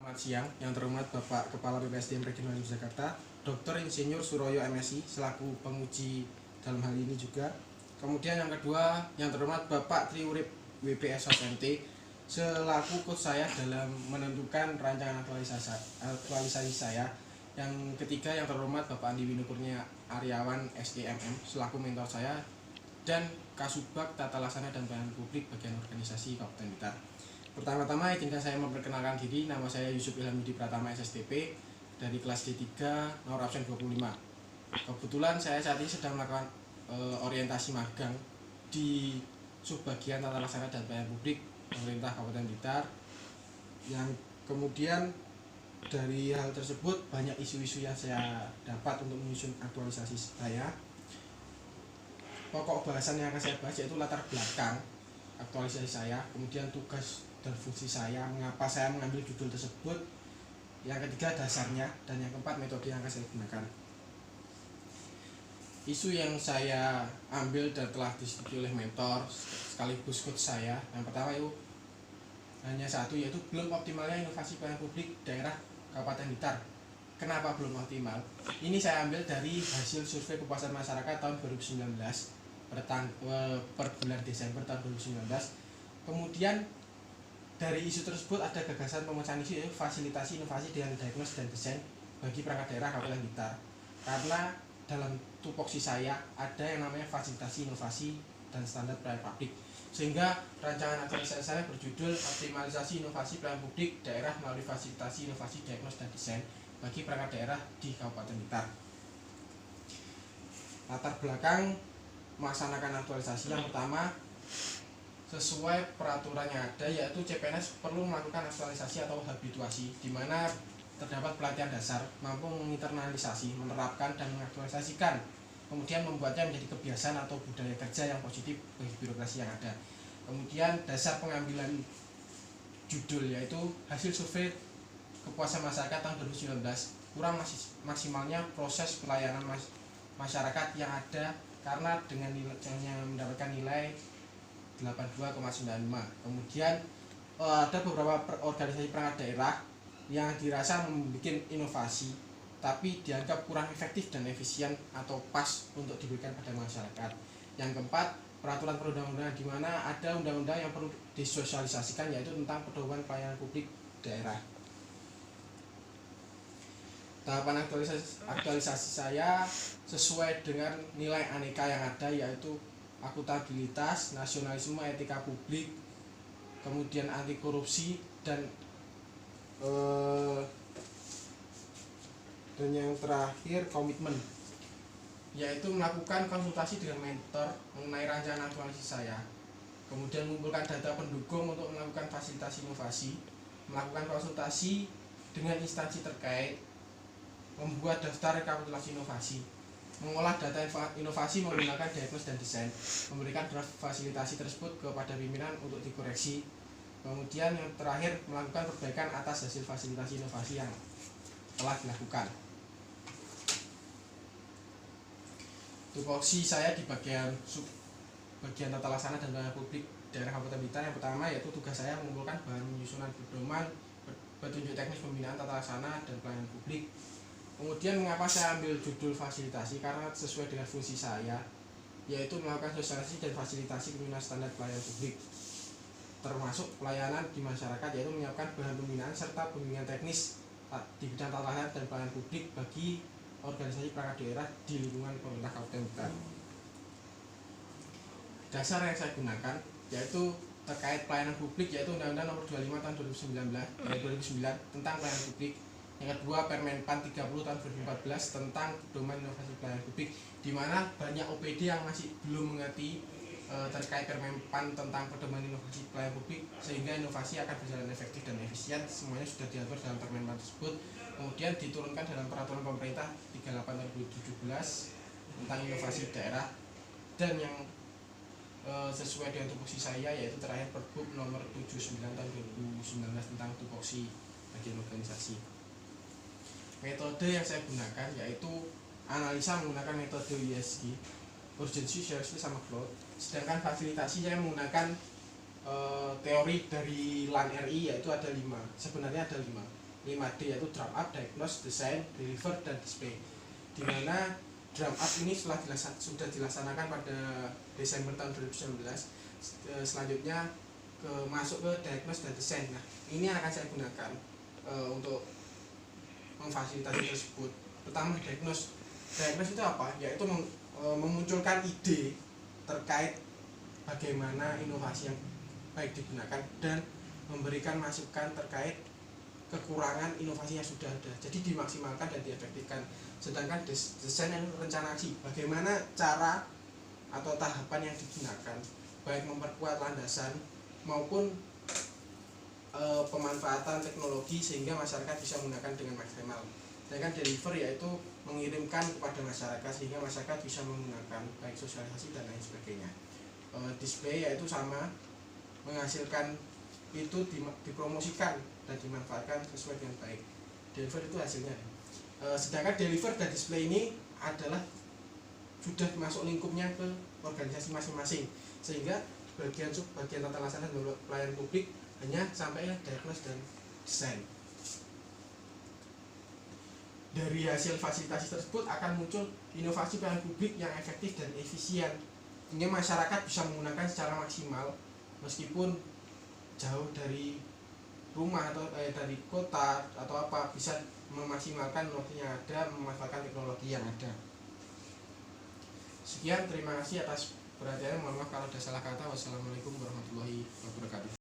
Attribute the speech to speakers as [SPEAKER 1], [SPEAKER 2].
[SPEAKER 1] Selamat siang, yang terhormat Bapak Kepala BPSDM Regional Yogyakarta, Dr. Insinyur Suroyo MSI selaku penguji dalam hal ini juga. Kemudian yang kedua, yang terhormat Bapak Triurip WPS MT selaku coach saya dalam menentukan rancangan aktualisasi saya. Yang ketiga, yang terhormat Bapak Andi Wino Kurnia Aryawan SEMM selaku mentor saya, dan Kasubag Tata Laksana dan Pelayanan Publik bagian organisasi Kabupaten Blitar. Pertama-tama izinkan saya memperkenalkan diri. Nama saya Yusuf Ilham Yudi Pratama SSTP dari kelas D3 nomor absen 25. Kebetulan saya saat ini sedang melakukan orientasi magang di subbagian tata laksana dan pelayanan publik pemerintah Kabupaten Blitar. Yang kemudian dari hal tersebut banyak isu-isu yang saya dapat untuk menyusun aktualisasi saya. Pokok bahasan yang akan saya bahas yaitu latar belakang aktualisasi saya, kemudian tugas dan fungsi saya, mengapa saya mengambil judul tersebut, yang ketiga dasarnya, dan yang keempat metode yang akan saya gunakan. Isu yang saya ambil dan telah disetujui oleh mentor sekaligus coach saya, yang pertama itu hanya satu, yaitu belum optimalnya inovasi pelayanan publik daerah Kabupaten Blitar. Kenapa belum optimal? Ini saya ambil dari hasil survei kepuasan masyarakat tahun 2019 per bulan Desember tahun 2019. Kemudian dari isu tersebut ada gagasan pemecahan isu, yaitu fasilitasi inovasi dengan diagnosis dan desain bagi perangkat daerah Kabupaten Blitar. Karena dalam tupoksi saya ada yang namanya fasilitasi inovasi dan standar pelayanan publik, sehingga rancangan aktualisasi saya berjudul optimalisasi inovasi pelayanan publik daerah melalui fasilitasi inovasi diagnosis dan desain bagi perangkat daerah di Kabupaten Blitar. Latar belakang melaksanakan aktualisasi, yang pertama, sesuai peraturan yang ada, yaitu CPNS perlu melakukan aktualisasi atau habituasi, di mana terdapat pelatihan dasar mampu menginternalisasi, menerapkan dan mengaktualisasikan, kemudian membuatnya menjadi kebiasaan atau budaya kerja yang positif bagi birokrasi yang ada. Kemudian dasar pengambilan judul yaitu hasil survei kepuasan masyarakat tahun 2019, kurang maksimalnya proses pelayanan masyarakat yang ada karena dengan nilainya mendapatkan nilai 82,95. Kemudian ada beberapa organisasi perangkat daerah yang dirasa membuat inovasi tapi dianggap kurang efektif dan efisien atau pas untuk diberikan pada masyarakat. Yang keempat, peraturan perundang-undangan, di mana ada undang-undang yang perlu disosialisasikan, yaitu tentang pedoman pelayanan publik daerah. Tahapan aktualisasi saya sesuai dengan nilai aneka yang ada, yaitu akuntabilitas, nasionalisme, etika publik, kemudian anti korupsi, dan yang terakhir komitmen, yaitu melakukan konsultasi dengan mentor mengenai rancangan aktualisasi saya, kemudian mengumpulkan data pendukung untuk melakukan fasilitasi inovasi, melakukan konsultasi dengan instansi terkait, membuat daftar rekapitulasi inovasi, mengolah data inovasi menggunakan diagnosis dan desain, memberikan draft fasilitasi tersebut kepada pimpinan untuk dikoreksi, kemudian yang terakhir melakukan perbaikan atas hasil fasilitasi inovasi yang telah dilakukan. Tupoksi saya di bagian tata laksana dan pelayanan publik daerah Kabupaten Blitar. Yang pertama yaitu tugas saya mengumpulkan bahan penyusunan pedoman, petunjuk teknis pembinaan tata laksana dan pelayanan publik. Kemudian mengapa saya ambil judul fasilitasi? Karena sesuai dengan fungsi saya, yaitu melakukan sosialisasi dan fasilitasi pembinaan standar pelayanan publik, termasuk pelayanan di masyarakat, yaitu menyiapkan bahan pembinaan serta pembimbingan teknis di bidang tata laksana dan pelayanan publik bagi organisasi perangkat daerah di lingkungan pemerintah Kabupaten Blitar. Dasar yang saya gunakan yaitu terkait pelayanan publik, yaitu Undang-Undang Nomor 25 Tahun 2009 tentang pelayanan publik. Yang kedua, Permenpan 30 tahun 2014 tentang pedoman inovasi pelayanan publik, di mana banyak OPD yang masih belum mengerti terkait Permenpan tentang pedoman inovasi pelayanan publik, sehingga inovasi akan berjalan efektif dan efisien. Semuanya sudah diatur dalam Permenpan tersebut, kemudian diturunkan dalam peraturan pemerintah 38 tahun 2017 tentang inovasi daerah, dan yang sesuai dengan tupoksi saya yaitu terakhir Pergub nomor 79 tahun 2019 tentang tupoksi bagian organisasi. Metode yang saya gunakan yaitu analisa menggunakan metode USG, urgency, seriousness, sama growth. Sedangkan fasilitasi saya menggunakan teori dari LAN RI, yaitu ada 5. Sebenarnya ada 5. 5D, yaitu drum up, diagnose, design, deliver, dan display. Dimana drum up ini sudah dilaksanakan pada Desember tahun 2019. Selanjutnya masuk ke diagnose dan design. Nah, ini akan saya gunakan untuk memfasilitasi tersebut. Pertama, diagnose itu apa? Yaitu memunculkan ide terkait bagaimana inovasi yang baik digunakan dan memberikan masukan terkait kekurangan inovasi yang sudah ada, jadi dimaksimalkan dan diefektifkan. Sedangkan desain dan rencana aksi, bagaimana cara atau tahapan yang digunakan, baik memperkuat landasan maupun pemanfaatan teknologi sehingga masyarakat bisa menggunakan dengan maksimal. Sedangkan deliver yaitu mengirimkan kepada masyarakat sehingga masyarakat bisa menggunakan baik sosialisasi dan lain sebagainya. Display yaitu sama, menghasilkan itu dipromosikan dan dimanfaatkan sesuai dengan baik. Deliver itu hasilnya. Sedangkan deliver dan display ini adalah sudah masuk lingkupnya ke organisasi masing-masing, sehingga bagian tata laksana dan pelayanan publik hanya sampai diagnose dan desain. Dari hasil fasilitasi tersebut akan muncul inovasi pelayanan publik yang efektif dan efisien, sehingga masyarakat bisa menggunakan secara maksimal meskipun jauh dari rumah atau dari kota atau apa, bisa memaksimalkan teknologi yang ada, memanfaatkan teknologi yang ada. Sekian, terima kasih atas perhatiannya. Mohon maaf kalau ada salah kata. Wassalamualaikum warahmatullahi wabarakatuh.